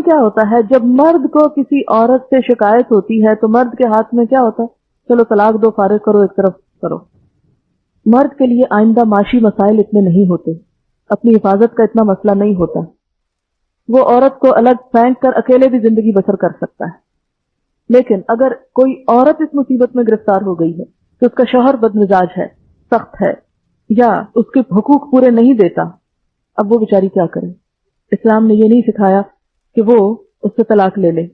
کیا ہوتا ہے جب مرد کو کسی عورت سے شکایت ہوتی ہے تو مرد کے ہاتھ میں کیا ہوتا ہے؟ چلو طلاق دو، فارغ کرو، ایک طرف کرو. مرد کے لیے آئندہ معاشی مسائل اتنے نہیں ہوتے، اپنی حفاظت کا اتنا مسئلہ نہیں ہوتا. وہ عورت کو الگ پھینک کر اکیلے بھی زندگی بسر کر سکتا ہے. لیکن اگر کوئی عورت اس مصیبت میں گرفتار ہو گئی ہے کہ اس کا شوہر بد مزاج ہے، سخت ہے، یا اس کے حقوق پورے نہیں دیتا، اب وہ بیچاری کیا کرے؟ اسلام نے یہ نہیں سکھایا کہ وہ اس سے طلاق لے لے.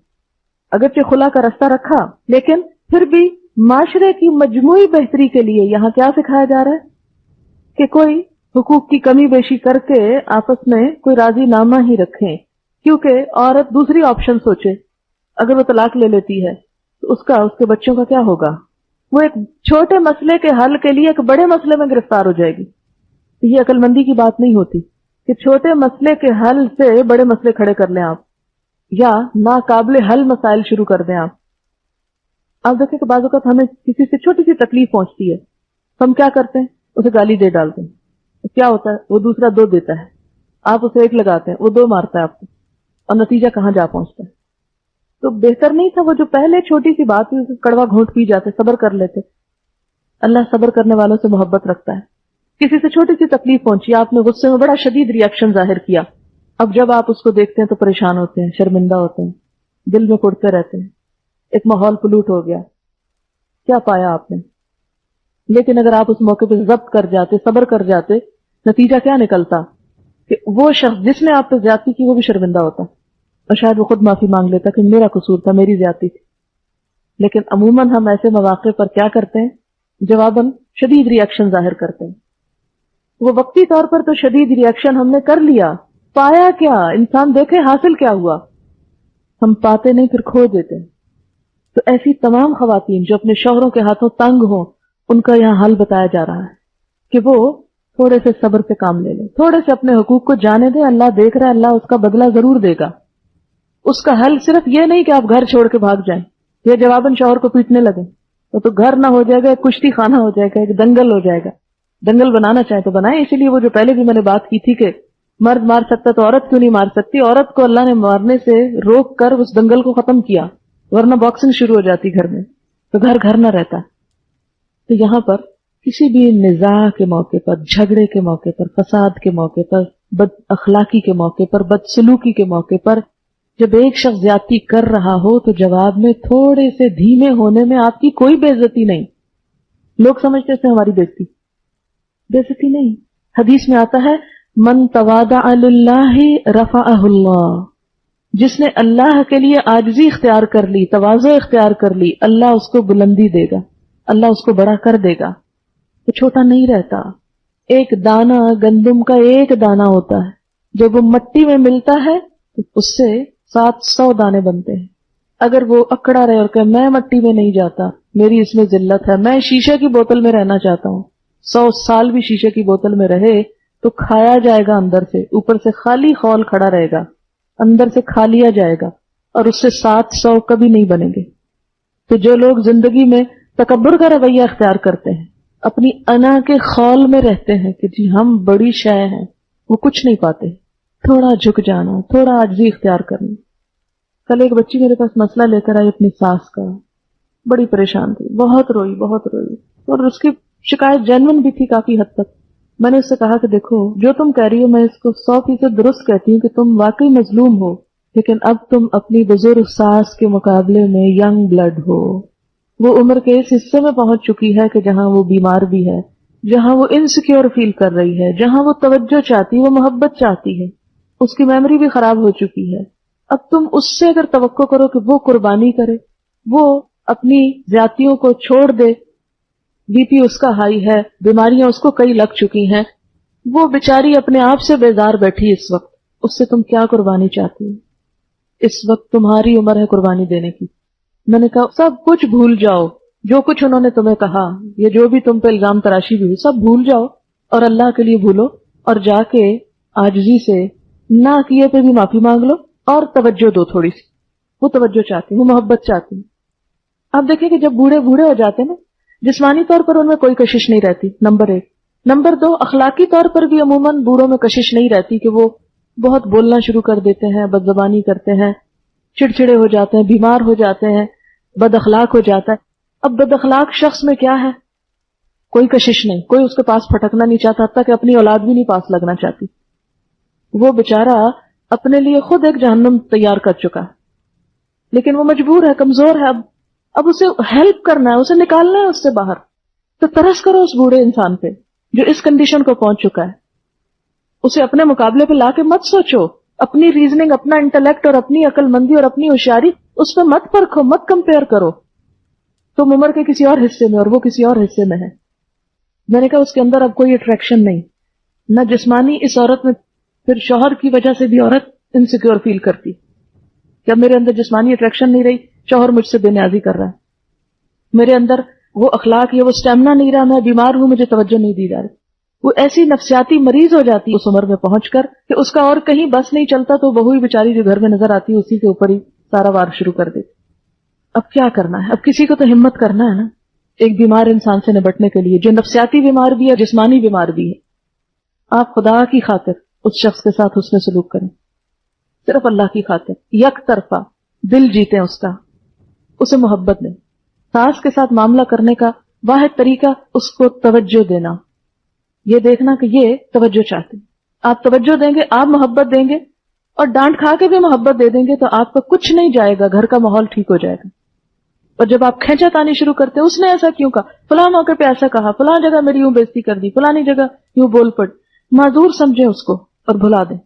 اگرچہ خلا کا راستہ رکھا، لیکن پھر بھی معاشرے کی مجموعی بہتری کے لیے یہاں کیا سکھایا جا رہا ہے کہ کوئی حقوق کی کمی بیشی کر کے آپس میں کوئی راضی نامہ ہی رکھیں. کیونکہ عورت دوسری آپشن سوچے، اگر وہ طلاق لے لیتی ہے تو اس کے بچوں کا کیا ہوگا؟ وہ ایک چھوٹے مسئلے کے حل کے لیے ایک بڑے مسئلے میں گرفتار ہو جائے گی. یہ عقل مندی کی بات نہیں ہوتی کہ چھوٹے مسئلے کے حل سے بڑے مسئلے کھڑے کر لیں آپ، یا ناقابل حل مسائل شروع کر دیں آپ. آپ دیکھیں کہ بعض اوقات ہمیں کسی سے چھوٹی سی تکلیف پہنچتی ہے، ہم کیا کرتے ہیں؟ اسے گالی دے ڈالتے ہیں. کیا ہوتا ہے؟ وہ دوسرا 2 دیتا ہے، آپ اسے 1 لگاتے ہیں، وہ 2 مارتا ہے آپ کو، اور نتیجہ کہاں جا پہنچتا ہے. تو بہتر نہیں تھا وہ جو پہلے چھوٹی سی بات ہوئی اسے کڑوا گھونٹ پی جاتے، صبر کر لیتے. اللہ صبر کرنے والوں سے محبت رکھتا ہے. کسی سے چھوٹی سی تکلیف پہنچی، آپ نے غصے میں بڑا شدید ری ایکشن ظاہر کیا، اب جب آپ اس کو دیکھتے ہیں تو پریشان ہوتے ہیں، شرمندہ ہوتے ہیں، دل میں کڑتے رہتے ہیں، ایک ماحول پلوٹ ہو گیا. کیا پایا آپ نے؟ لیکن اگر آپ اس موقع پہ ضبط کر جاتے، صبر کر جاتے، نتیجہ کیا نکلتا کہ وہ شخص جس نے آپ پہ زیادتی کی وہ بھی شرمندہ ہوتا، اور شاید وہ خود معافی مانگ لیتا کہ میرا قصور تھا، میری زیادتی تھی. لیکن عموماً ہم ایسے مواقع پر کیا کرتے ہیں؟ جواباً شدید ری ایکشن ظاہر کرتے ہیں. وہ وقتی طور پر تو شدید ری ایکشن ہم نے کر لیا، پایا کیا؟ انسان دیکھے حاصل کیا ہوا؟ ہم پاتے نہیں، پھر کھو دیتے ہیں. تو ایسی تمام خواتین جو اپنے شوہروں کے ہاتھوں تنگ ہوں، ان کا یہاں حل بتایا جا رہا ہے کہ وہ تھوڑے سے صبر سے کام لے لیں، تھوڑے سے اپنے حقوق کو جانے دیں. اللہ دیکھ رہا ہے، اللہ اس کا بدلہ ضرور دے گا. اس کا حل صرف یہ نہیں کہ آپ گھر چھوڑ کے بھاگ جائیں یا جواباً شوہر کو پیٹنے لگیں. تو گھر نہ ہو جائے گا، ایک کشتی خانہ ہو جائے گا، ایک دنگل ہو جائے گا. دنگل بنانا چاہیں تو بنائیں. اسی لیے وہ جو پہلے بھی میں نے بات کی تھی کہ مرد مار سکتا تو عورت کیوں نہیں مار سکتی؟ عورت کو اللہ نے مارنے سے روک کر اس دنگل کو ختم کیا، ورنہ باکسنگ شروع ہو جاتی گھر میں، تو گھر نہ رہتا. تو یہاں پر کسی بھی نزاع کے موقع پر، جھگڑے کے موقع پر، فساد کے موقع پر، بد اخلاقی کے موقع پر، بدسلوکی کے موقع پر جب ایک شخص زیادتی کر رہا ہو تو جواب میں تھوڑے سے دھیمے ہونے میں آپ کی کوئی بے عزتی نہیں. لوگ سمجھتے تھے ہماری بے عزتی نہیں. حدیث میں آتا ہے من تواضع للہ رفعہ اللہ، جس نے اللہ کے لیے عاجزی اختیار کر لی، تواضع اختیار کر لی، اللہ اس کو بلندی دے گا، اللہ اس کو بڑا کر دے گا. تو چھوٹا نہیں رہتا. ایک دانہ گندم کا ایک دانہ ہوتا ہے، جب وہ مٹی میں ملتا ہے تو اس سے 700 دانے بنتے ہیں. اگر وہ اکڑا رہے اور کہ میں مٹی میں نہیں جاتا، میری اس میں ذلت ہے، میں شیشے کی بوتل میں رہنا چاہتا ہوں، 100 سال بھی شیشے کی بوتل میں رہے تو کھایا جائے گا اندر سے، اوپر سے خالی خول کھڑا رہے گا، اندر سے کھا لیا جائے گا، اور اس سے 700 کبھی نہیں بنیں گے. تو جو لوگ زندگی میں تکبر کا رویہ اختیار کرتے ہیں، اپنی انا کے خول میں رہتے ہیں کہ جی ہم بڑی شے ہیں، وہ کچھ نہیں پاتے. تھوڑا جھک جانا، تھوڑا عاجزی اختیار کرنا. کل ایک بچی میرے پاس مسئلہ لے کر آئی اپنی ساس کا، بڑی پریشان تھی، بہت روئی، اور اس کی شکایت جینون بھی تھی کافی حد تک. میں نے اس سے کہا کہ دیکھو جو تم کہہ رہی ہو میں اس کو 100% درست کہتی ہوں کہ تم واقعی مظلوم ہو، لیکن اب تم اپنی بزرگ ساس کے مقابلے میں ینگ بلڈ ہو. وہ عمر کے اس حصے میں پہنچ چکی ہے کہ جہاں وہ بیمار بھی ہے، جہاں وہ انسیکیور فیل کر رہی ہے، جہاں وہ توجہ چاہتی، وہ محبت چاہتی ہے. اس کی میموری بھی خراب ہو چکی ہے. اب تم اس سے اگر توقع کرو کہ وہ قربانی کرے، وہ اپنی زیادتیوں کو چھوڑ دے، بی پی اس کا ہائی ہے، بیماریاں اس کو کئی لگ چکی ہیں، وہ بیچاری اپنے آپ سے بیزار بیٹھی اس وقت، اس سے تم کیا قربانی چاہتی ہو؟ اس وقت تمہاری عمر ہے قربانی دینے کی. میں نے کہا سب کچھ بھول جاؤ، جو کچھ انہوں نے تمہیں کہا، یہ جو بھی تم پہ الزام تراشی بھی ہوئی، سب بھول جاؤ اور اللہ کے لیے بھولو، اور جا کے عاجزی سے نہ کیے پہ بھی معافی مانگ لو اور توجہ دو تھوڑی سی. وہ توجہ چاہتی، وہ محبت چاہتی. آپ دیکھیں کہ جب بوڑھے ہو جاتے نا، جسمانی طور پر ان میں کوئی کشش نہیں رہتی، نمبر 1. نمبر 2، اخلاقی طور پر بھی عموماً بوڑھوں میں کشش نہیں رہتی کہ وہ بہت بولنا شروع کر دیتے ہیں، بد زبانی کرتے ہیں، چڑچڑے ہو جاتے ہیں، بیمار ہو جاتے ہیں، بد اخلاق ہو جاتا ہے۔ اب بد اخلاق شخص میں کیا ہے؟ کوئی کشش نہیں، کوئی اس کے پاس پھٹکنا نہیں چاہتا، حتیٰ کہ اپنی اولاد بھی نہیں پاس لگنا چاہتی۔ وہ بیچارہ اپنے لیے خود ایک جہنم تیار کر چکا ہے، لیکن وہ مجبور ہے، کمزور ہے، اب اسے ہیلپ کرنا ہے، اسے نکالنا ہے اس سے باہر۔ تو ترس کرو اس بوڑھے انسان پہ جو اس کنڈیشن کو پہنچ چکا ہے، اسے اپنے مقابلے پہ لا کے مت سوچو، اپنی ریزننگ، اپنا انٹلیکٹ اور اپنی عقل مندی اور اپنی ہوشیاری اس پہ مت پرکھو، مت کمپیئر کرو۔ تم عمر کے کسی اور حصے میں اور وہ کسی اور حصے میں ہے۔ میں نے کہا اس کے اندر اب کوئی اٹریکشن نہیں، نہ جسمانی، اس عورت میں پھر شوہر کی وجہ سے بھی عورت انسیکیور فیل کرتی کہ اب میرے اندر جسمانی اٹریکشن نہیں رہی، شوہر مجھ سے بے نیازی کر رہا ہے، میرے اندر وہ اخلاق یا وہ اسٹیمنا نہیں رہا، میں بیمار ہوں، مجھے توجہ نہیں دی جا رہی۔ وہ ایسی نفسیاتی مریض ہو جاتی ہے اس عمر میں پہنچ کر کہ اس کا اور کہیں بس نہیں چلتا، تو وہی بیچاری جو گھر میں نظر آتی ہے اسی کے اوپر ہی سارا وار شروع کر دیتی۔ اب کیا کرنا ہے؟ اب کسی کو تو ہمت کرنا ہے نا ایک بیمار انسان سے نبٹنے کے لیے جو نفسیاتی بیمار بھی ہے، جسمانی بیمار بھی ہے۔ آپ خدا کی خاطر اس شخص کے ساتھ حسن سلوک کریں، صرف اللہ کی خاطر، یک طرفہ دل جیتے اس کا، اسے محبت دیں۔ ساس کے ساتھ معاملہ کرنے کا واحد طریقہ اس کو توجہ دینا، یہ دیکھنا کہ یہ توجہ چاہتے ہیں، آپ توجہ دیں گے، آپ محبت دیں گے، اور ڈانٹ کھا کے بھی محبت دے دیں گے تو آپ کا کچھ نہیں جائے گا، گھر کا ماحول ٹھیک ہو جائے گا۔ اور جب آپ کھینچا تانی شروع کرتے ہیں، اس نے ایسا کیوں کہا، فلاں موقع پہ ایسا کہا، فلاں جگہ میری یوں بےزتی کر دی، فلانی جگہ یوں بول پڑ، معذور سمجھیں اس کو اور بھلا دیں،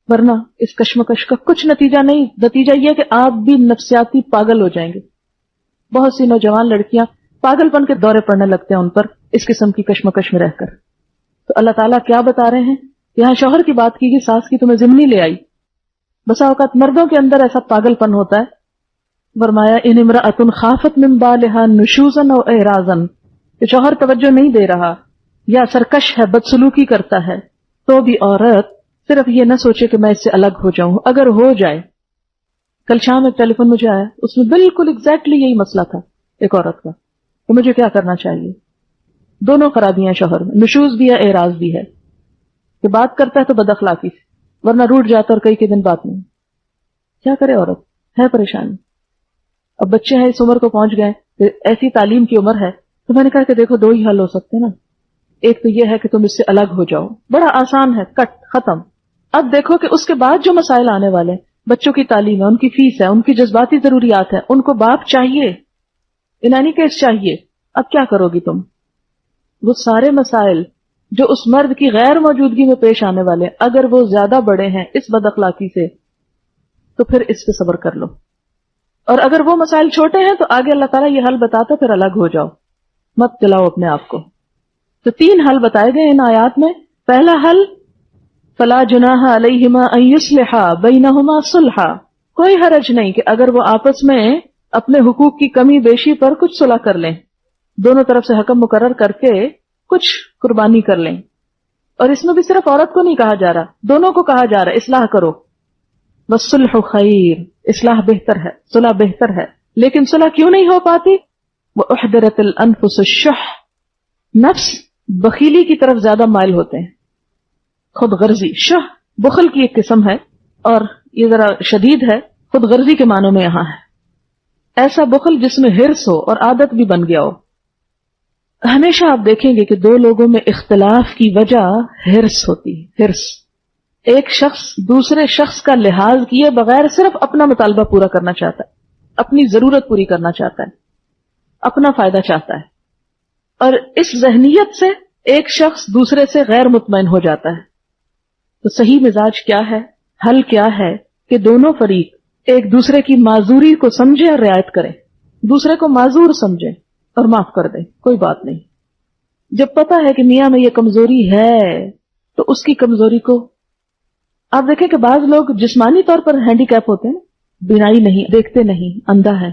ورنہ اس کشمکش کا کچھ نتیجہ نہیں۔ نتیجہ یہ کہ آپ بھی نفسیاتی پاگل ہو جائیں گے۔ بہت سی نوجوان لڑکیاں پاگل پن کے دورے پڑنے لگتے ہیں ان پر اس قسم کی کشمکش میں رہ کر۔ تو اللہ تعالیٰ کیا بتا رہے ہیں؟ یہاں شوہر کی بات کی گئی، ساس کی تمہیں ضمنی لے آئی۔ بسا اوقات مردوں کے اندر ایسا پاگل پن ہوتا ہے، فرمایا ان امرأۃ خافت من بالها نشوزا او اعراضا، کہ شوہر توجہ نہیں دے رہا یا سرکش ہے، بدسلوکی کرتا ہے، تو بھی عورت صرف یہ نہ سوچے کہ میں اس سے الگ ہو جاؤں، اگر ہو جائے۔ کل شام ایک ٹیلی فون مجھے آیا، اس میں بالکل ایگزیکٹلی یہی مسئلہ تھا ایک عورت کا کہ مجھے کیا کرنا چاہیے۔ دونوں خرابیاں ہیں شوہر میں، نشوز بھی ہے، اعراض بھی ہے، کہ بات کرتا ہے تو بد اخلاقی سے، ورنہ روٹ جاتا اور کئی کے دن بات نہیں۔ کیا کرے عورت؟ ہے پریشانی۔ اب بچے ہیں، اس عمر کو پہنچ گئے، ایسی تعلیم کی عمر ہے، تو میں نے کہا کہ دیکھو دو ہی حل ہو سکتے ہیں نا، ایک تو یہ ہے کہ تم اس سے الگ ہو جاؤ، بڑا آسان ہے، کٹ ختم۔ اب دیکھو کہ اس کے بعد جو مسائل آنے والے، بچوں کی تعلیم ہے، ان کی فیس ہے، ان کی جذباتی ضروریات ہیں، ان کو باپ چاہیے، ان اینی کیس چاہیے۔ اب کیا کرو گی تم؟ وہ سارے مسائل جو اس مرد کی غیر موجودگی میں پیش آنے والے، اگر وہ زیادہ بڑے ہیں اس بد اخلاقی سے، تو پھر اس پہ صبر کر لو، اور اگر وہ مسائل چھوٹے ہیں تو آگے اللہ تعالیٰ یہ حل بتاتا، پھر الگ ہو جاؤ، مت جلاؤ اپنے آپ کو۔ تو 3 حل بتائے گئے ان آیات میں۔ پہلا حل، فلا جناح علیہما ان یصلحا بینہما صلحا، کوئی حرج نہیں کہ اگر وہ آپس میں اپنے حقوق کی کمی بیشی پر کچھ صلح کر لیں، دونوں طرف سے حکم مقرر کر کے کچھ قربانی کر لیں۔ اور اس میں بھی صرف عورت کو نہیں کہا جا رہا، دونوں کو کہا جا رہا ہے اصلاح کرو۔ والصلح خیر، اصلاح بہتر ہے، صلح بہتر ہے، لیکن صلح کیوں نہیں ہو پاتی؟ وَأُحْضِرَتِ الْأَنفُسُ الشُّحَّ، نفس بخیلی کی طرف زیادہ مائل ہوتے ہیں، خود غرضی۔ شح بخل کی ایک قسم ہے، اور یہ ذرا شدید ہے، خود غرضی کے معنوں میں یہاں ہے، ایسا بخل جس میں ہرس ہو اور عادت بھی بن گیا ہو۔ ہمیشہ آپ دیکھیں گے کہ 2 لوگوں میں اختلاف کی وجہ ہرس ہوتی ہے، ہرس۔ ایک شخص دوسرے شخص کا لحاظ کیے بغیر صرف اپنا مطالبہ پورا کرنا چاہتا ہے، اپنی ضرورت پوری کرنا چاہتا ہے، اپنا فائدہ چاہتا ہے، اور اس ذہنیت سے ایک شخص دوسرے سے غیر مطمئن ہو جاتا ہے۔ تو صحیح مزاج کیا ہے؟ حل کیا ہے؟ کہ دونوں فریق ایک دوسرے کی معذوری کو سمجھے اور رعایت کریں، دوسرے کو معذور سمجھیں اور معاف کر دیں، کوئی بات نہیں۔ جب پتہ ہے کہ میاں میں یہ کمزوری ہے تو اس کی کمزوری کو، آپ دیکھیں کہ بعض لوگ جسمانی طور پر ہینڈی کیپ ہوتے ہیں، بینائی نہیں، دیکھتے نہیں، اندھا ہے،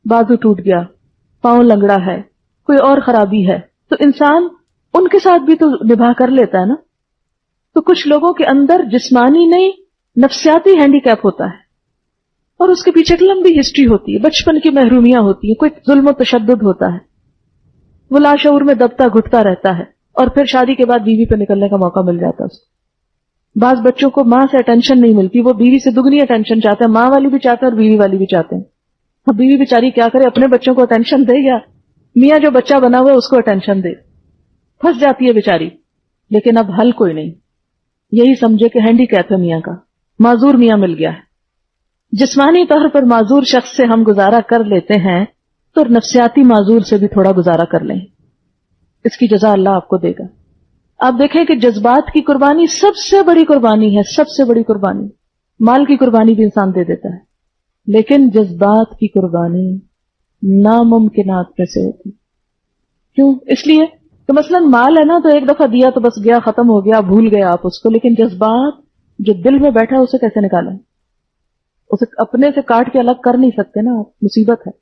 بازو ٹوٹ گیا، پاؤں لنگڑا ہے، کوئی اور خرابی ہے، تو انسان ان کے ساتھ بھی تو نبھا کر لیتا ہے نا۔ تو کچھ لوگوں کے اندر جسمانی نہیں، نفسیاتی ہینڈی کیپ ہوتا ہے، اور اس کے پیچھے ایک لمبی ہسٹری ہوتی ہے، بچپن کی محرومیاں ہوتی ہیں، کوئی ظلم و تشدد ہوتا ہے، وہ لاشعور میں دبتا گھٹتا رہتا ہے، اور پھر شادی کے بعد بیوی پہ نکلنے کا موقع مل جاتا ہے اس کو۔ بعض بچوں کو ماں سے اٹینشن نہیں ملتی، وہ بیوی سے دگنی اٹینشن چاہتے ہیں، ماں والی بھی چاہتے ہیں اور بیوی والی بھی چاہتے ہیں. اب بیوی بیچاری کیا کرے، اپنے بچوں کو اٹینشن دے یا میاں جو بچہ بنا ہوا ہے اس کو اٹینشن دے؟ پھنس جاتی ہے بیچاری. لیکن اب حل کوئی نہیں، یہی سمجھے کہ ہینڈی کیپ ہے میاں کا، معذور میاں مل گیا ہے. جسمانی طور پر معذور شخص سے ہم گزارا کر لیتے ہیں تو نفسیاتی معذور سے بھی تھوڑا گزارا کر لیں، اس کی جزا اللہ آپ کو دے گا. آپ دیکھیں کہ جذبات کی قربانی سب سے بڑی قربانی ہے، سب سے بڑی قربانی. مال کی قربانی بھی انسان دے دیتا ہے، لیکن جذبات کی قربانی ناممکنات میں سے ہوتی. کیوں؟ اس لیے کہ مثلا مال ہے نا تو ایک دفعہ دیا تو بس گیا، ختم ہو گیا، بھول گئے آپ اس کو. لیکن جذبات جو دل میں بیٹھا اسے کیسے نکالیں؟ اسے اپنے سے کاٹ کے الگ کر نہیں سکتے نا آپ. مصیبت ہے.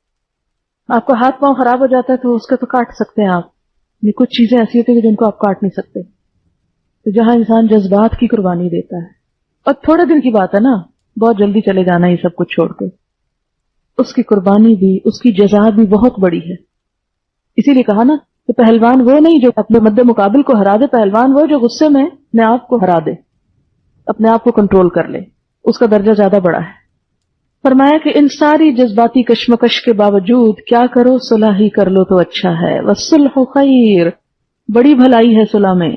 آپ کا ہاتھ پاؤں خراب ہو جاتا ہے تو اس کے تو کاٹ سکتے ہیں آپ، یہ کچھ چیزیں ایسی ہوتی ہیں جن کو آپ کاٹ نہیں سکتے. تو جہاں انسان جذبات کی قربانی دیتا ہے، اور تھوڑے دن کی بات ہے نا، بہت جلدی چلے جانا یہ سب کچھ چھوڑ کے، اس کی قربانی بھی، اس کی جزا بھی بہت بڑی ہے. اسی لیے کہا نا کہ پہلوان وہ نہیں جو اپنے مد مقابل کو ہرا دے، پہلوان وہ جو غصے میں اپنے آپ کو ہرا دے، اپنے آپ کو کنٹرول کر لے، اس کا درجہ زیادہ بڑا ہے. فرمایا کہ ان ساری جذباتی کشمکش کے باوجود کیا کرو، صلح ہی کر لو تو اچھا ہے. والصلح خیر، بڑی بھلائی ہے صلح میں.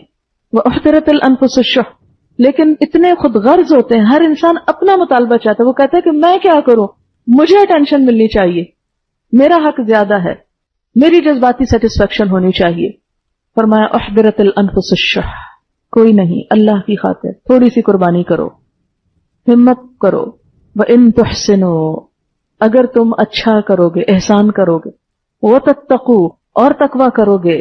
واحضرت الانفس الشح، لیکن اتنے خود غرض ہوتے ہیں، ہر انسان اپنا مطالبہ چاہتا ہے. وہ کہتا ہے کہ میں کیا کروں، مجھے اٹینشن ملنی چاہیے، میرا حق زیادہ ہے، میری جذباتی سیٹسفیکشن ہونی چاہیے. فرمایا احضرت الانفس الشح، کوئی نہیں، اللہ کی خاطر تھوڑی سی قربانی کرو، ہمت کرو. وَإِن تُحْسِنُوا، اگر تم اچھا کرو گے، احسان کرو گے، وَتَتَّقُوا، اور تقوی کرو گے،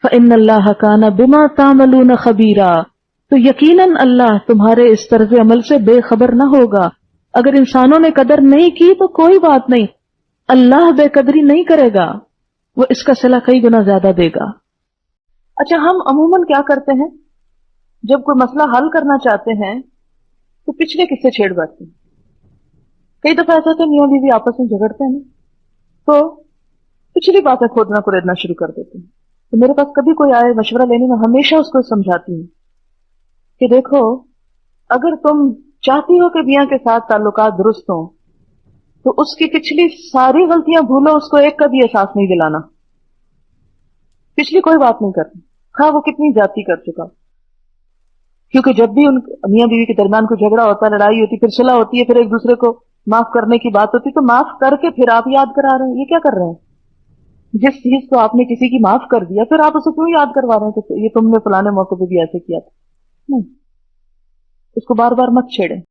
فَإِنَّ اللَّهَ كَانَ بِمَا تَعْمَلُونَ خَبِيرًا، تو یقیناً اللہ تمہارے اس طرز عمل سے بے خبر نہ ہوگا. اگر انسانوں نے قدر نہیں کی تو کوئی بات نہیں، اللہ بے قدری نہیں کرے گا، وہ اس کا صلہ کئی گنا زیادہ دے گا. اچھا، ہم عموماً کیا کرتے ہیں جب کوئی مسئلہ حل کرنا چاہتے ہیں تو پچھلے قصے چھیڑ بیٹھتے ہیں. کئی دفعہ ایسا تو میاں بیوی آپس میں جھگڑتے ہیں نا، تو پچھلی باتیں کھودنا کریدنا شروع کر دیتے ہیں. تو میرے پاس کبھی کوئی آئے مشورہ لینے میں ہمیشہ اس کو سمجھاتی ہوں کہ دیکھو، اگر تم چاہتی ہو کہ میاں کے ساتھ تعلقات درست ہوں تو اس کی پچھلی ساری غلطیاں بھولو، اس کو ایک کا بھی احساس نہیں دلانا. پچھلی کوئی بات نہیں کرنی، ہاں وہ کتنی زیادتی کر چکا. کیونکہ جب بھی ان میاں بیوی کے درمیان کوئی جھگڑا ہوتا ہے، لڑائی ہوتی ہے، پھر صلح ہوتی ہے، پھر ایک دوسرے کو معاف کرنے کی بات ہوتی ہے، تو معاف کر کے پھر آپ یاد کرا رہے ہیں. یہ کیا کر رہے ہیں؟ جس چیز کو آپ نے کسی کی معاف کر دیا پھر آپ اسے کیوں یاد کروا رہے ہیں کہ یہ تم نے فلانے موقع پہ بھی ایسے کیا تھا؟ نہیں، اس کو بار بار مت چھیڑیں.